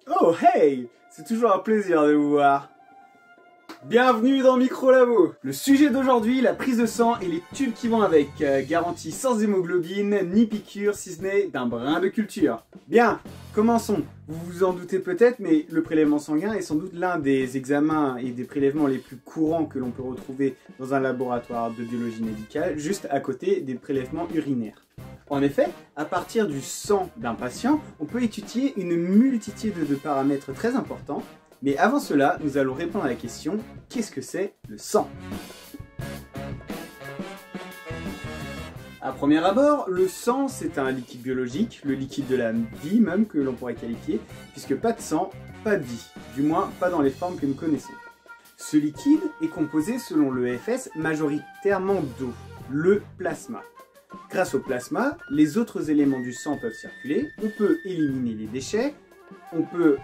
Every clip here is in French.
Oh hey, c'est toujours un plaisir de vous voir. Bienvenue dans Micro Labo. Le sujet d'aujourd'hui, la prise de sang et les tubes qui vont avec, garantie sans hémoglobine ni piqûre si ce n'est d'un brin de culture. Bien, commençons. Vous vous en doutez peut-être, mais le prélèvement sanguin est sans doute l'un des examens et des prélèvements les plus courants que l'on peut retrouver dans un laboratoire de biologie médicale, juste à côté des prélèvements urinaires. En effet, à partir du sang d'un patient, on peut étudier une multitude de paramètres très importants. Mais avant cela, nous allons répondre à la question « Qu'est-ce que c'est le sang ?» À premier abord, le sang c'est un liquide biologique, le liquide de la vie même que l'on pourrait qualifier, puisque pas de sang, pas de vie, du moins pas dans les formes que nous connaissons. Ce liquide est composé selon l'EFS majoritairement d'eau, le plasma. Grâce au plasma, les autres éléments du sang peuvent circuler, on peut éliminer les déchets, on peut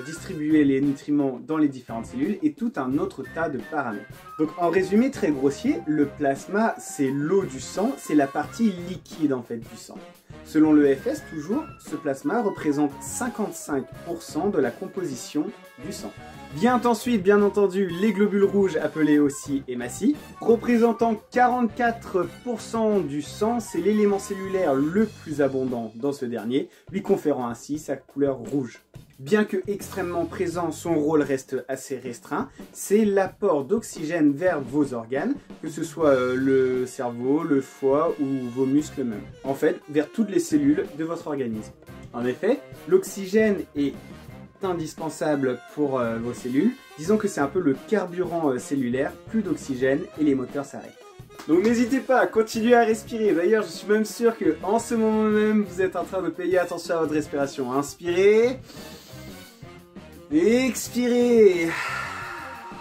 distribuer les nutriments dans les différentes cellules et tout un autre tas de paramètres. Donc en résumé très grossier, le plasma c'est l'eau du sang, c'est la partie liquide en fait du sang. Selon l'EFS toujours, ce plasma représente 55% de la composition du sang. Vient ensuite, bien entendu, les globules rouges appelés aussi hématies. Représentant 44% du sang, c'est l'élément cellulaire le plus abondant dans ce dernier, lui conférant ainsi sa couleur rouge. Bien que extrêmement présent, son rôle reste assez restreint, c'est l'apport d'oxygène vers vos organes, que ce soit le cerveau, le foie ou vos muscles même. En fait, vers toutes les cellules de votre organisme. En effet, l'oxygène est indispensable pour vos cellules. Disons que c'est un peu le carburant cellulaire, plus d'oxygène et les moteurs s'arrêtent. Donc n'hésitez pas à continuer à respirer. D'ailleurs, je suis même sûr que en ce moment même, vous êtes en train de payer attention à votre respiration. Inspirez. Expirez.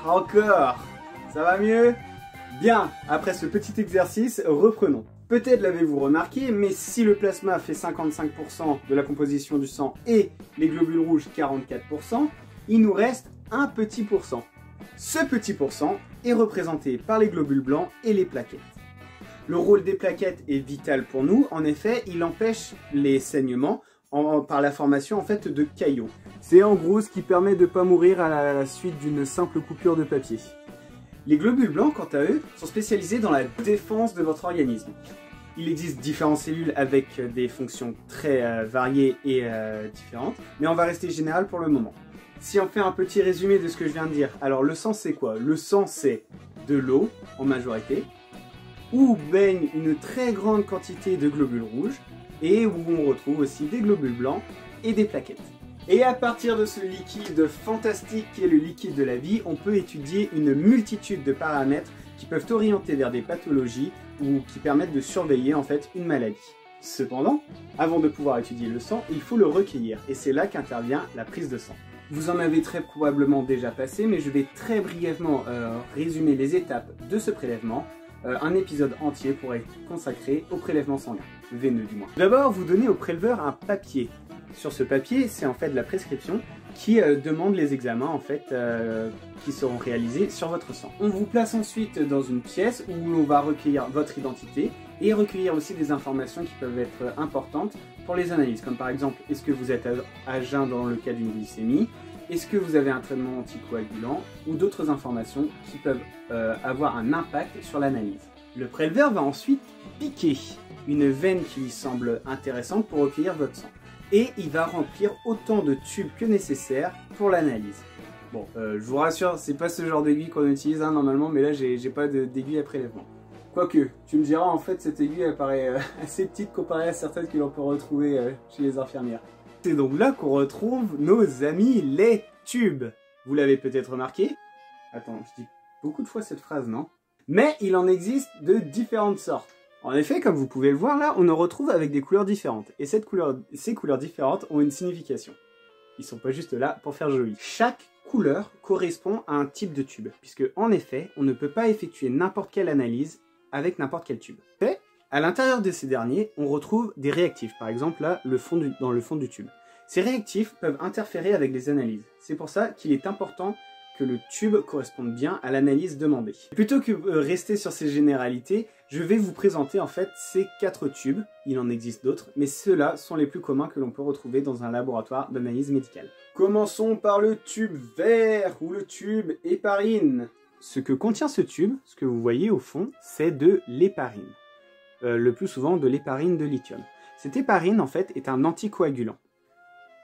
Encore. Ça va mieux? Bien, après ce petit exercice, reprenons. Peut-être l'avez-vous remarqué, mais si le plasma fait 55% de la composition du sang et les globules rouges 44%, il nous reste un petit pourcent. Ce petit pourcent est représenté par les globules blancs et les plaquettes. Le rôle des plaquettes est vital pour nous, en effet, il empêche les saignements par la formation en fait de caillots. C'est en gros ce qui permet de ne pas mourir à la suite d'une simple coupure de papier. Les globules blancs, quant à eux, sont spécialisés dans la défense de votre organisme. Il existe différentes cellules avec des fonctions très variées et différentes, mais on va rester général pour le moment. Si on fait un petit résumé de ce que je viens de dire, alors le sang c'est quoi? Le sang c'est de l'eau, en majorité, où baigne une très grande quantité de globules rouges, et où on retrouve aussi des globules blancs et des plaquettes. Et à partir de ce liquide fantastique qui est le liquide de la vie, on peut étudier une multitude de paramètres qui peuvent orienter vers des pathologies ou qui permettent de surveiller en fait une maladie. Cependant, avant de pouvoir étudier le sang, il faut le recueillir et c'est là qu'intervient la prise de sang. Vous en avez très probablement déjà passé, mais je vais très brièvement résumer les étapes de ce prélèvement. Un épisode entier pourrait être consacré au prélèvement sanguin, veineux du moins. D'abord, vous donnez au préleveur un papier. Sur ce papier, c'est en fait la prescription qui demande les examens en fait qui seront réalisés sur votre sang. On vous place ensuite dans une pièce où l'on va recueillir votre identité et recueillir aussi des informations qui peuvent être importantes pour les analyses, comme par exemple, est-ce que vous êtes à jeun dans le cas d'une glycémie, est-ce que vous avez un traitement anticoagulant ou d'autres informations qui peuvent avoir un impact sur l'analyse. Le préleveur va ensuite piquer une veine qui lui semble intéressante pour recueillir votre sang. Et il va remplir autant de tubes que nécessaire pour l'analyse. Bon, je vous rassure, c'est pas ce genre d'aiguille qu'on utilise normalement, mais là j'ai pas d'aiguille à prélèvement. Quoique, tu me diras, en fait cette aiguille elle paraît assez petite comparée à certaines que l'on peut retrouver chez les infirmières. C'est donc là qu'on retrouve nos amis les tubes. Vous l'avez peut-être remarqué. Attends, je dis beaucoup de fois cette phrase, non? Mais il en existe de différentes sortes. En effet, comme vous pouvez le voir là, on en retrouve avec des couleurs différentes. Et ces couleurs différentes ont une signification. Ils sont pas juste là pour faire joli. Chaque couleur correspond à un type de tube. Puisque, en effet, on ne peut pas effectuer n'importe quelle analyse avec n'importe quel tube. Et à l'intérieur de ces derniers, on retrouve des réactifs. Par exemple, là, dans le fond du tube. Ces réactifs peuvent interférer avec les analyses. C'est pour ça qu'il est important que le tube corresponde bien à l'analyse demandée. Plutôt que rester sur ces généralités, je vais vous présenter en fait ces 4 tubes. Il en existe d'autres, mais ceux-là sont les plus communs que l'on peut retrouver dans un laboratoire d'analyse médicale. Commençons par le tube vert ou le tube héparine. Ce que contient ce tube, ce que vous voyez au fond, c'est de l'héparine. Le plus souvent de l'héparine de lithium. Cette héparine en fait est un anticoagulant.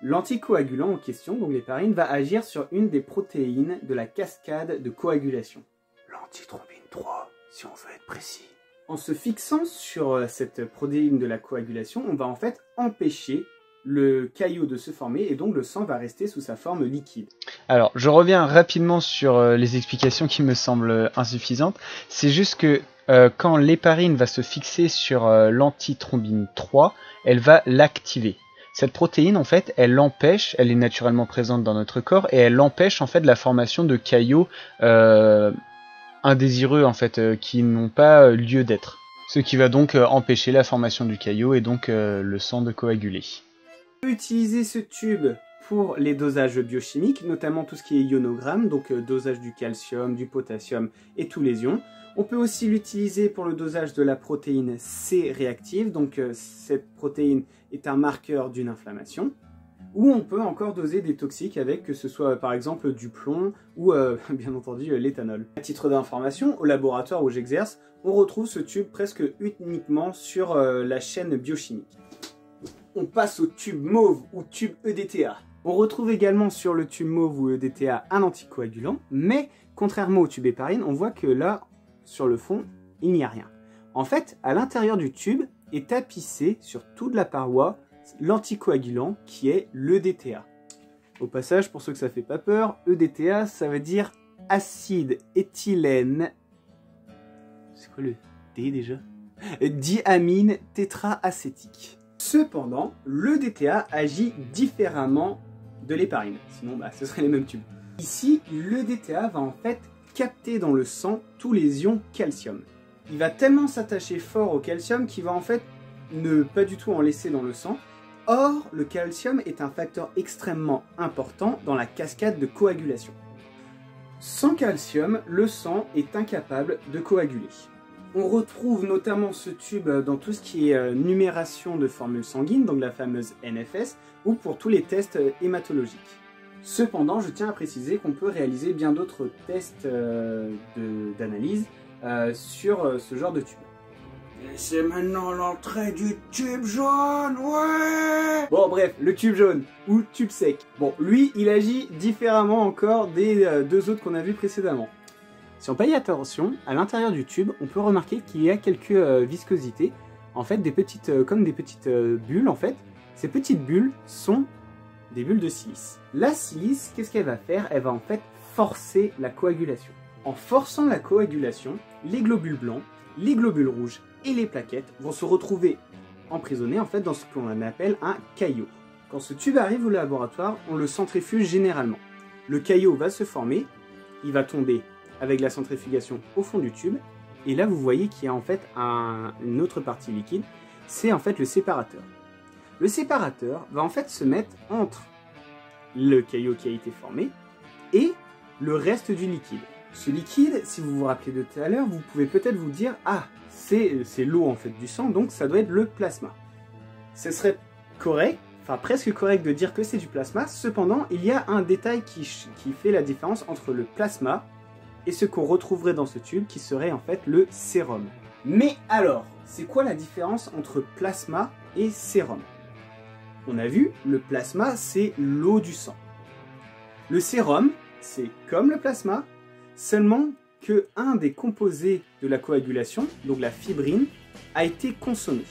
L'anticoagulant en question, donc l'héparine, va agir sur une des protéines de la cascade de coagulation. L'antithrombine 3, si on veut être précis. En se fixant sur cette protéine de la coagulation, on va en fait empêcher le caillot de se former et donc le sang va rester sous sa forme liquide. Alors, je reviens rapidement sur les explications qui me semblent insuffisantes. C'est juste que quand l'héparine va se fixer sur l'antithrombine 3, elle va l'activer. Cette protéine, en fait, elle l'empêche, elle est naturellement présente dans notre corps et elle empêche en fait la formation de caillots indésireux en fait, qui n'ont pas lieu d'être. Ce qui va donc empêcher la formation du caillot et donc le sang de coaguler. On peut utiliser ce tube pour les dosages biochimiques, notamment tout ce qui est ionogramme, donc dosage du calcium, du potassium et tous les ions. On peut aussi l'utiliser pour le dosage de la protéine C réactive, donc cette protéine est un marqueur d'une inflammation. Ou on peut encore doser des toxiques avec, que ce soit par exemple du plomb ou bien entendu l'éthanol. À titre d'information, au laboratoire où j'exerce, on retrouve ce tube presque uniquement sur la chaîne biochimique. On passe au tube mauve ou tube EDTA. On retrouve également sur le tube mauve ou EDTA un anticoagulant, mais contrairement au tube héparine, on voit que là, sur le fond, il n'y a rien. En fait, à l'intérieur du tube est tapissé sur toute la paroi l'anticoagulant qui est l'EDTA. Au passage, pour ceux que ça fait pas peur, EDTA, ça veut dire acide éthylène. C'est quoi le D déjà? Diamine tétraacétique. Cependant, l'EDTA agit différemment de l'héparine. Sinon, ce serait les mêmes tubes. Ici, l'EDTA va en fait capter dans le sang tous les ions calcium. Il va tellement s'attacher fort au calcium qu'il va en fait ne pas du tout en laisser dans le sang. Or, le calcium est un facteur extrêmement important dans la cascade de coagulation. Sans calcium, le sang est incapable de coaguler. On retrouve notamment ce tube dans tout ce qui est numération de formules sanguines, donc la fameuse NFS, ou pour tous les tests hématologiques. Cependant, je tiens à préciser qu'on peut réaliser bien d'autres tests d'analyse sur ce genre de tube. Et c'est maintenant l'entrée du tube jaune, ouais! Bon bref, le tube jaune, ou tube sec. Bon, lui, il agit différemment encore des deux autres qu'on a vus précédemment. Si on paye attention, à l'intérieur du tube, on peut remarquer qu'il y a quelques viscosités, en fait, comme des petites bulles, en fait. Ces petites bulles sont des bulles de silice. La silice, qu'est-ce qu'elle va faire? Elle va en fait forcer la coagulation. En forçant la coagulation, les globules blancs, les globules rouges et les plaquettes vont se retrouver emprisonnés en fait dans ce qu'on appelle un caillot. Quand ce tube arrive au laboratoire, on le centrifuge généralement. Le caillot va se former, il va tomber avec la centrifugation au fond du tube, et là vous voyez qu'il y a en fait une autre partie liquide, c'est en fait le séparateur. Le séparateur va en fait se mettre entre le caillot qui a été formé et le reste du liquide. Ce liquide, si vous vous rappelez de tout à l'heure, vous pouvez peut-être vous dire « Ah, c'est l'eau en fait du sang, donc ça doit être le plasma. » Ce serait correct, enfin presque correct de dire que c'est du plasma, cependant il y a un détail qui fait la différence entre le plasma et ce qu'on retrouverait dans ce tube qui serait en fait le sérum. Mais alors, c'est quoi la différence entre plasma et sérum? On a vu, le plasma c'est l'eau du sang. Le sérum, c'est comme le plasma, seulement que un des composés de la coagulation, donc la fibrine, a été consommé.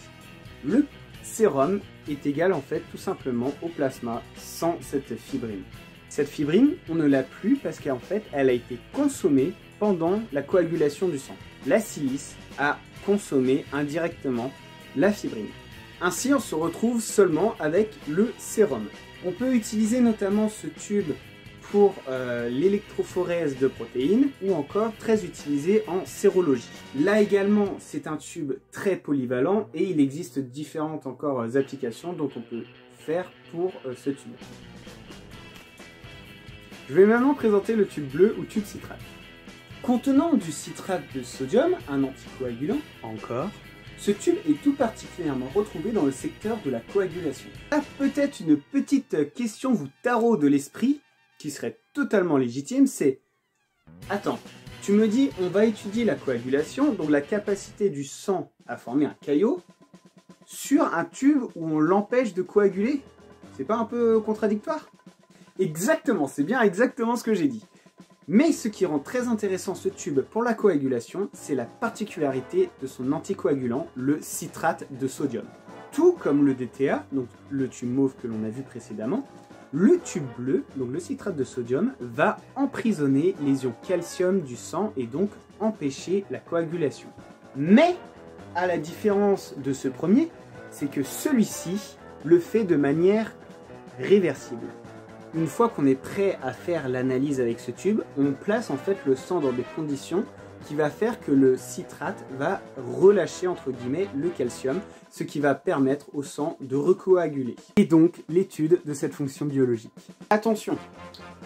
Le sérum est égal en fait tout simplement au plasma sans cette fibrine. Cette fibrine, on ne l'a plus parce qu'en fait, elle a été consommée pendant la coagulation du sang. La silice a consommé indirectement la fibrine. Ainsi, on se retrouve seulement avec le sérum. On peut utiliser notamment ce tube pour l'électrophorèse de protéines ou encore très utilisé en sérologie. Là également, c'est un tube très polyvalent et il existe différentes encore applications dont on peut faire pour ce tube. Je vais maintenant présenter le tube bleu ou tube citrate. Contenant du citrate de sodium, un anticoagulant, encore, ce tube est tout particulièrement retrouvé dans le secteur de la coagulation. Là, peut-être une petite question vous taraude de l'esprit, qui serait totalement légitime, c'est... Attends, tu me dis on va étudier la coagulation, donc la capacité du sang à former un caillot, sur un tube où on l'empêche de coaguler? C'est pas un peu contradictoire? Exactement, c'est bien exactement ce que j'ai dit. Mais ce qui rend très intéressant ce tube pour la coagulation, c'est la particularité de son anticoagulant, le citrate de sodium. Tout comme le DTA, donc le tube mauve que l'on a vu précédemment, le tube bleu, donc le citrate de sodium, va emprisonner les ions calcium du sang et donc empêcher la coagulation. Mais, à la différence de ce premier, c'est que celui-ci le fait de manière réversible. Une fois qu'on est prêt à faire l'analyse avec ce tube, on place en fait le sang dans des conditions qui va faire que le citrate va relâcher entre guillemets le calcium, ce qui va permettre au sang de recoaguler. Et donc l'étude de cette fonction biologique. Attention,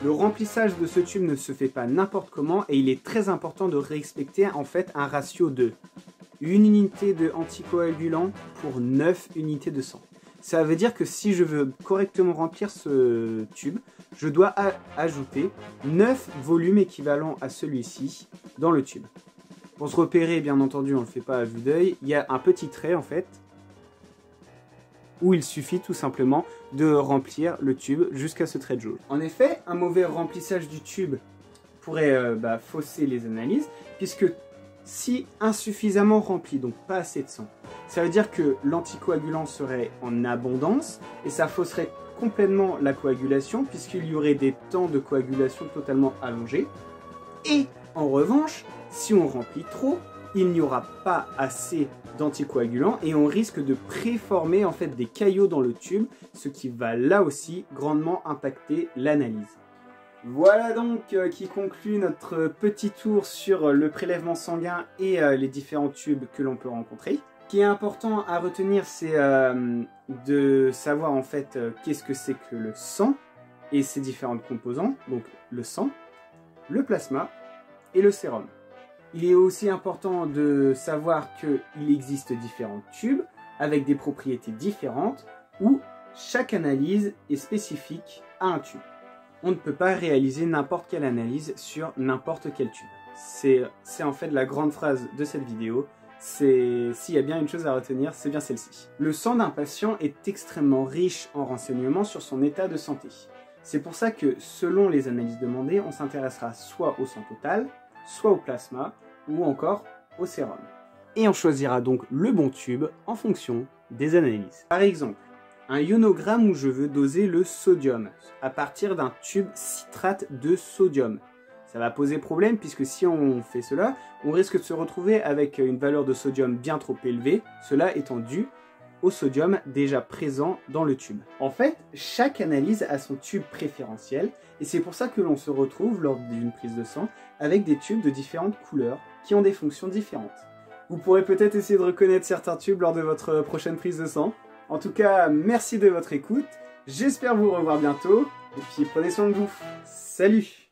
le remplissage de ce tube ne se fait pas n'importe comment et il est très important de respecter en fait un ratio de 1 unité de anticoagulant pour 9 unités de sang. Ça veut dire que si je veux correctement remplir ce tube, je dois ajouter 9 volumes équivalents à celui-ci dans le tube. Pour se repérer, bien entendu, on ne le fait pas à vue d'œil, il y a un petit trait en fait, où il suffit tout simplement de remplir le tube jusqu'à ce trait de jauge. En effet, un mauvais remplissage du tube pourrait fausser les analyses, puisque si insuffisamment rempli, donc pas assez de sang, ça veut dire que l'anticoagulant serait en abondance et ça fausserait complètement la coagulation puisqu'il y aurait des temps de coagulation totalement allongés. Et en revanche, si on remplit trop, il n'y aura pas assez d'anticoagulant et on risque de préformer en fait des caillots dans le tube, ce qui va là aussi grandement impacter l'analyse. Voilà donc qui conclut notre petit tour sur le prélèvement sanguin et les différents tubes que l'on peut rencontrer. Ce qui est important à retenir, c'est de savoir en fait qu'est-ce que c'est que le sang et ses différentes composants, donc le sang, le plasma et le sérum. Il est aussi important de savoir qu'il existe différents tubes avec des propriétés différentes où chaque analyse est spécifique à un tube. On ne peut pas réaliser n'importe quelle analyse sur n'importe quel tube. C'est en fait la grande phrase de cette vidéo. S'il y a bien une chose à retenir, c'est bien celle-ci. Le sang d'un patient est extrêmement riche en renseignements sur son état de santé. C'est pour ça que, selon les analyses demandées, on s'intéressera soit au sang total, soit au plasma, ou encore au sérum. Et on choisira donc le bon tube en fonction des analyses. Par exemple, un ionogramme où je veux doser le sodium à partir d'un tube citrate de sodium. Ça va poser problème puisque si on fait cela, on risque de se retrouver avec une valeur de sodium bien trop élevée, cela étant dû au sodium déjà présent dans le tube. En fait, chaque analyse a son tube préférentiel et c'est pour ça que l'on se retrouve lors d'une prise de sang avec des tubes de différentes couleurs qui ont des fonctions différentes. Vous pourrez peut-être essayer de reconnaître certains tubes lors de votre prochaine prise de sang. En tout cas, merci de votre écoute, j'espère vous revoir bientôt, et puis prenez soin de vous. Salut!